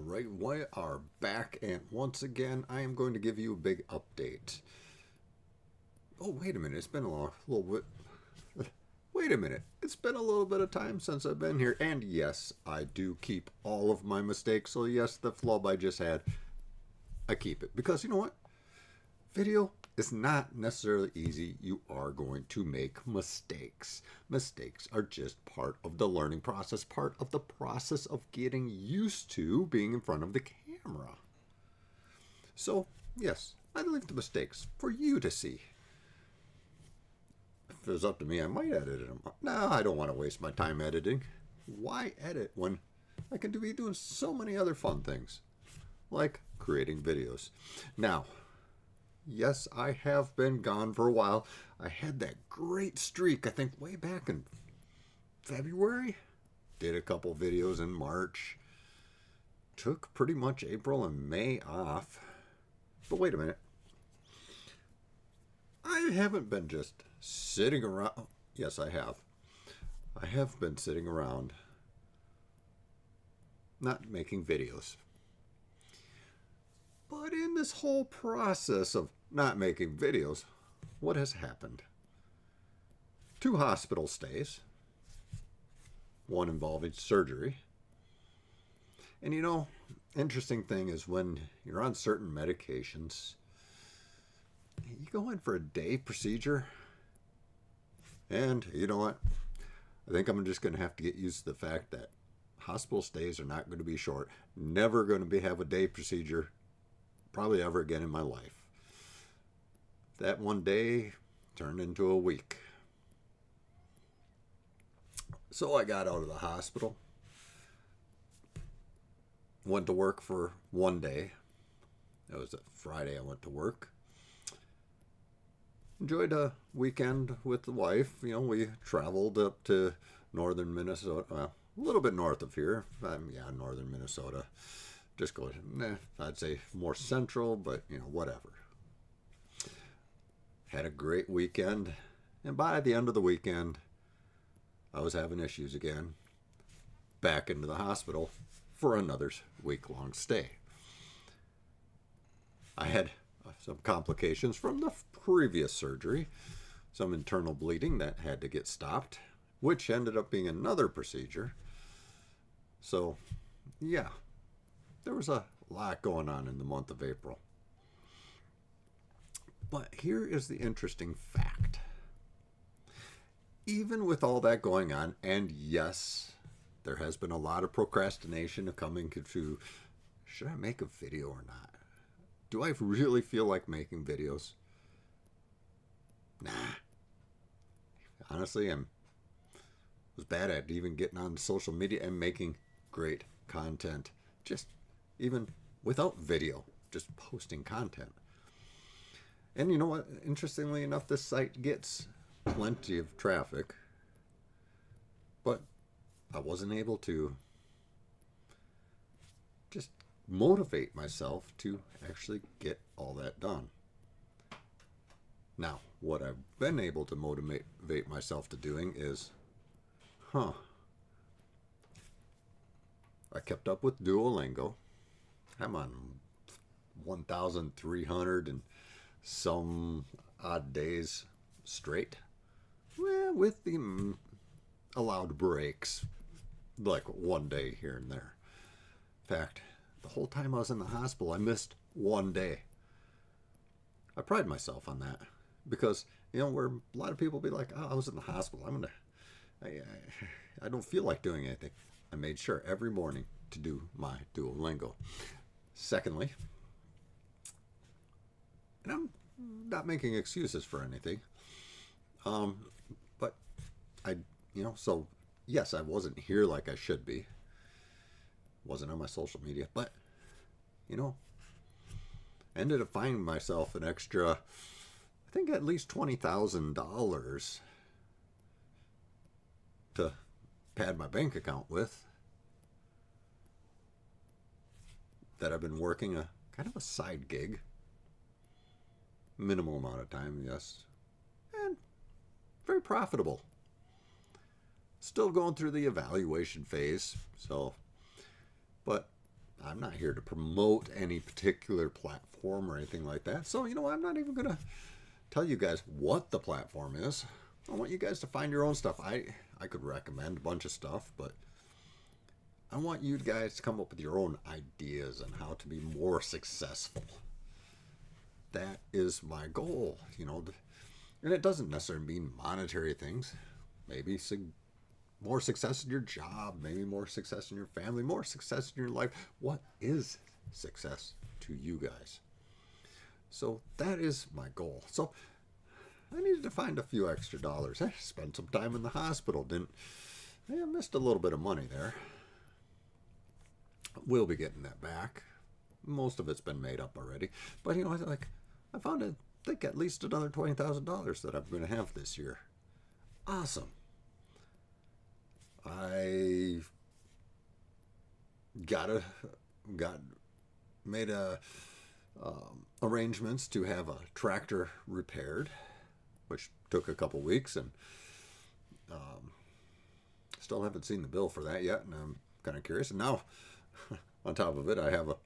right, we are back, and once again, I am going to give you a big update. Oh, wait a minute, it's been a little bit. Wait a minute, it's been a little bit of time since I've been here, and yes, I do keep all of my mistakes. So, yes, the flub I just had, I keep it. Because you know what? Video is not necessarily easy. You are going to make mistakes. Mistakes are just part of the learning process, part of the process of getting used to being in front of the camera. So, yes, I leave the mistakes for you to see. If it was up to me, I might edit them. No, I don't want to waste my time editing. Why edit when I can be doing so many other fun things, like creating videos? Now, yes, I have been gone for a while. I had that great streak, I think, way back in February. Did a couple videos in March. Took pretty much April and May off. But wait a minute. I haven't been just sitting around. Yes, I have. I have been sitting around not making videos. But in this whole process of not making videos, what has happened? 2 hospital stays, one involving surgery. And you know, interesting thing is when you're on certain medications, you go in for a day procedure, and you know what? I think I'm just going to have to get used to the fact that hospital stays are not going to be short. Never going to have a day procedure probably ever again in my life. That one day turned into a week. So I got out of the hospital, went to work for one day. It was a Friday I went to work. Enjoyed a weekend with the wife. You know, we traveled up to northern Minnesota, well, a little bit north of here. Northern Minnesota. Just go, I'd say more central, but you know, whatever. Had a great weekend, and by the end of the weekend, I was having issues again. Back into the hospital for another week-long stay. I had some complications from the previous surgery, some internal bleeding that had to get stopped, which ended up being another procedure. So, yeah, there was a lot going on in the month of April. But here is the interesting fact. Even with all that going on, and yes, there has been a lot of procrastination of coming to, should I make a video or not? Do I really feel like making videos? Nah. Honestly, was bad at even getting on social media and making great content. Just even without video, just posting content. And you know what? Interestingly enough, this site gets plenty of traffic, but I wasn't able to just motivate myself to actually get all that done. Now, what I've been able to motivate myself to doing is, I kept up with Duolingo. I'm on 1,300 and some odd days straight. Well, with the allowed breaks, like one day here and there. In fact, the whole time I was in the hospital, I missed one day. I pride myself on that because, you know, where a lot of people be like, oh, I was in the hospital. I don't feel like doing anything. I made sure every morning to do my Duolingo. Secondly, and I'm not making excuses for anything, but so yes, I wasn't here like I should be. Wasn't on my social media, but, you know, ended up finding myself an extra, I think at least $20,000 to pad my bank account with, that I've been working a kind of a side gig. Minimal amount of time, yes. And very profitable. Still going through the evaluation phase, so, but I'm not here to promote any particular platform or anything like that. So, I'm not even going to tell you guys what the platform is. I want you guys to find your own stuff. I could recommend a bunch of stuff, but I want you guys to come up with your own ideas on how to be more successful. That is my goal, and it doesn't necessarily mean monetary things. Maybe more success in your job, maybe more success in your family, more success in your life. What is success to you guys? So that is my goal. So I needed to find a few extra dollars. I spent some time in the hospital. I missed a little bit of money there. We'll be getting that back. Most of it's been made up already. But I found I think at least another $20,000 that I'm going to have this year. Awesome. I made arrangements to have a tractor repaired, which took a couple weeks, and still haven't seen the bill for that yet, and I'm kind of curious. And now, on top of it, I have a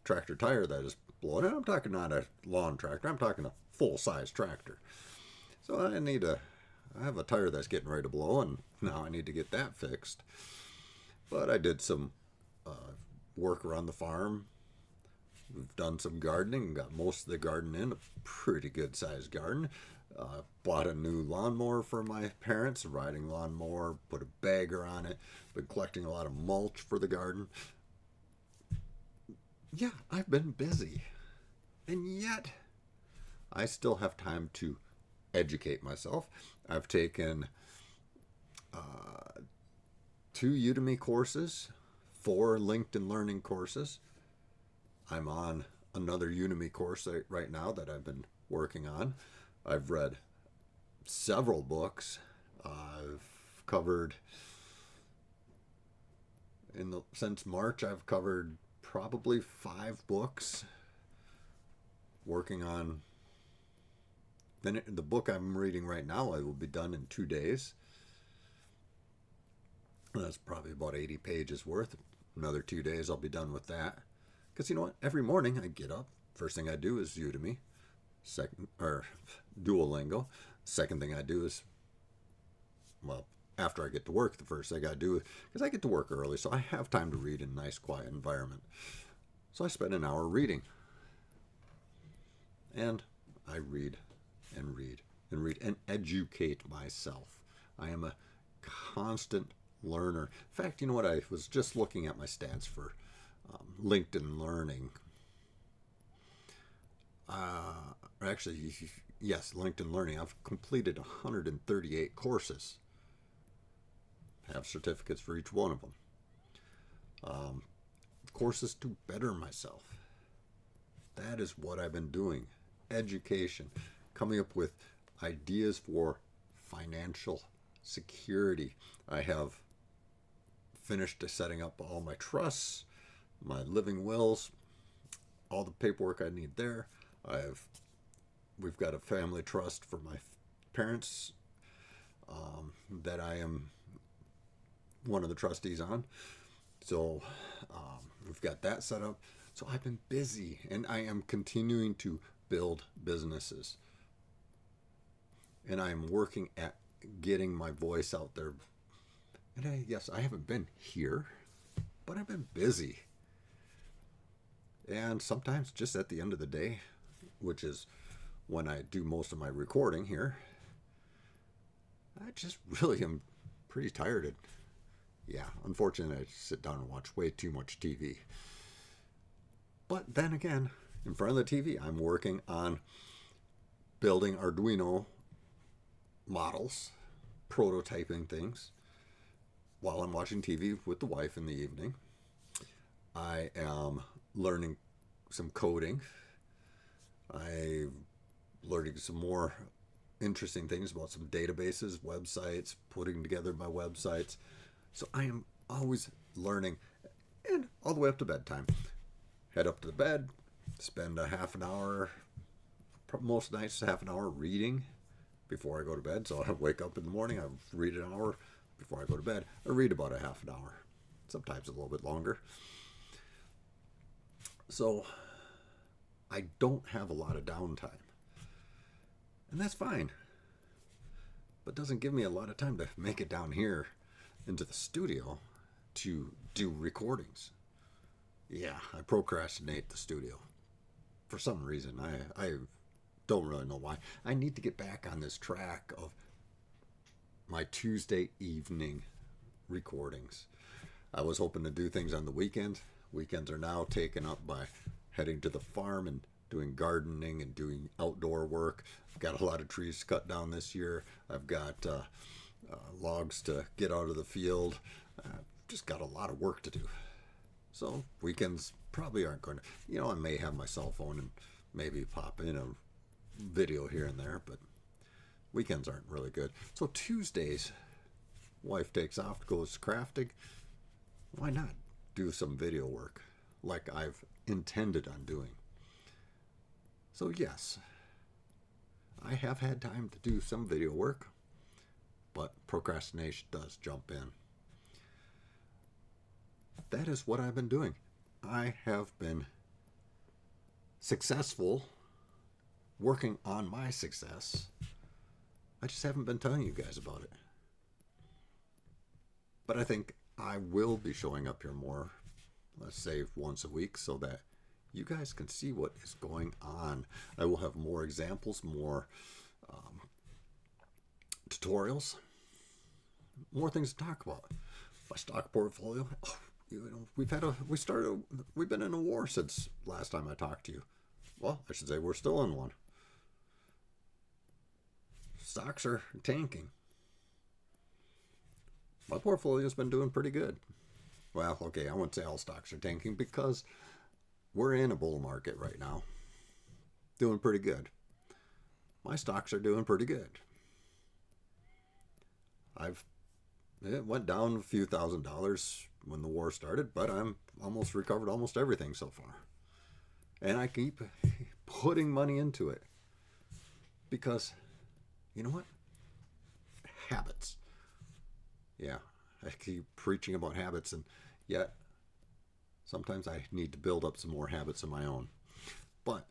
tractor tire that is blowing, and I'm talking not a lawn tractor, I'm talking a full-size tractor. So I have a tire that's getting ready to blow, and now I need to get that fixed. But I did some work around the farm. We've done some gardening and got most of the garden in, a pretty good sized garden. Bought a new lawnmower for my parents, a riding lawnmower, put a bagger on it, been collecting a lot of mulch for the garden. Yeah, I've been busy. And yet, I still have time to educate myself. I've taken 2 Udemy courses, 4 LinkedIn Learning courses. I'm on another Udemy course right now that I've been working on. I've read several books. I've covered, since March, I've covered probably 5 books. Working on the book I'm reading right now, I will be done in 2 days. That's probably about 80 pages worth. Another 2 days, I'll be done with that. Because you know what? Every morning I get up. First thing I do is Udemy, Duolingo. Second thing I do is, after I get to work, the first thing I do, because I get to work early, so I have time to read in a nice, quiet environment. So I spend an hour reading. And I read and read and read and educate myself. I am a constant learner. In fact, you know what? I was just looking at my stats for LinkedIn Learning. Actually, yes, LinkedIn Learning. I've completed 138 courses. I have certificates for each one of them. Courses to better myself. That is what I've been doing. Education. Coming up with ideas for financial security. I have finished setting up all my trusts, my living wills, all the paperwork I need there. We've got a family trust for my parents that I am one of the trustees on. So we've got that set up. So I've been busy, and I am continuing to build businesses. And I am working at getting my voice out there. And yes, I haven't been here, but I've been busy. And sometimes just at the end of the day, which is when I do most of my recording here, I just really am pretty tired. Yeah, unfortunately, I sit down and watch way too much TV. But then again, in front of the TV, I'm working on building Arduino models, prototyping things, while I'm watching TV with the wife in the evening. I am learning some coding. I'm learning some more interesting things about some databases, websites, putting together my websites. So I am always learning, and all the way up to bedtime. Head up to the bed, spend a half an hour, most nights half an hour reading before I go to bed. So I wake up in the morning, I read an hour before I go to bed. I read about a half an hour, sometimes a little bit longer. So I don't have a lot of downtime. And that's fine. But doesn't give me a lot of time to make it down here into the studio to do recordings. Yeah, I procrastinate the studio. For some reason, I don't really know why. I need to get back on this track of my Tuesday evening recordings. I was hoping to do things on the weekends. Weekends are now taken up by heading to the farm and doing gardening and doing outdoor work. I've got a lot of trees cut down this year. I've got logs to get out of the field. I've just got a lot of work to do. So weekends probably aren't going to, I may have my cell phone and maybe pop in a video here and there, but weekends aren't really good. So Tuesdays, wife takes off, goes crafting. Why not do some video work like I've intended on doing? So yes, I have had time to do some video work, but procrastination does jump in. That is what I've been doing. I have been successful working on my success. I just haven't been telling you guys about it. But I think I will be showing up here more, let's say once a week, so that you guys can see what is going on. I will have more examples, more tutorials, more things to talk about. My stock portfolio. We've been in a war since last time I talked to you. Well, I should say we're still in one. Stocks are tanking. My portfolio's been doing pretty good. Well, okay, I wouldn't say all stocks are tanking because we're in a bull market right now. Doing pretty good. My stocks are doing pretty good. It went down a few $1,000s when the war started, but I'm almost recovered almost everything so far. And I keep putting money into it because, you know what? Habits. Yeah, I keep preaching about habits, and yet sometimes I need to build up some more habits of my own. But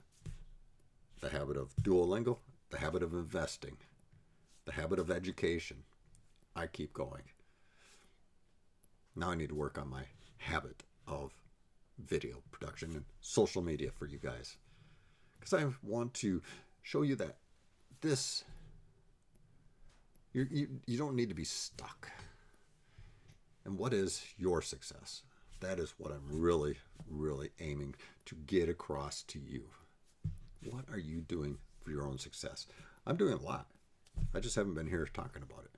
the habit of Duolingo, the habit of investing, the habit of education, I keep going. Now I need to work on my habit of video production and social media for you guys. Because I want to show you that you don't need to be stuck. And what is your success? That is what I'm really, really aiming to get across to you. What are you doing for your own success? I'm doing a lot. I just haven't been here talking about it.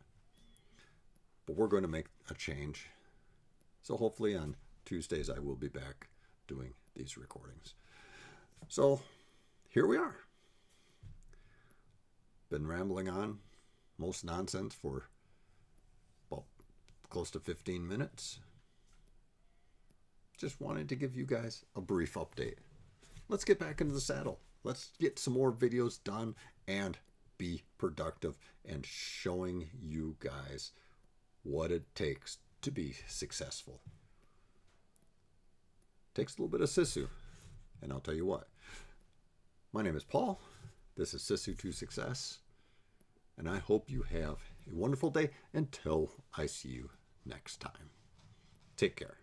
But we're going to make a change. So hopefully on Tuesdays I will be back doing these recordings. So here we are. Been rambling on, most nonsense for about close to 15 minutes. Just wanted to give you guys a brief update. Let's get back into the saddle. Let's get some more videos done and be productive and showing you guys what it takes to be successful. Takes a little bit of Sisu, and I'll tell you what. My name is Paul. This is Sisu to Success, and I hope you have a wonderful day until I see you next time. Take care.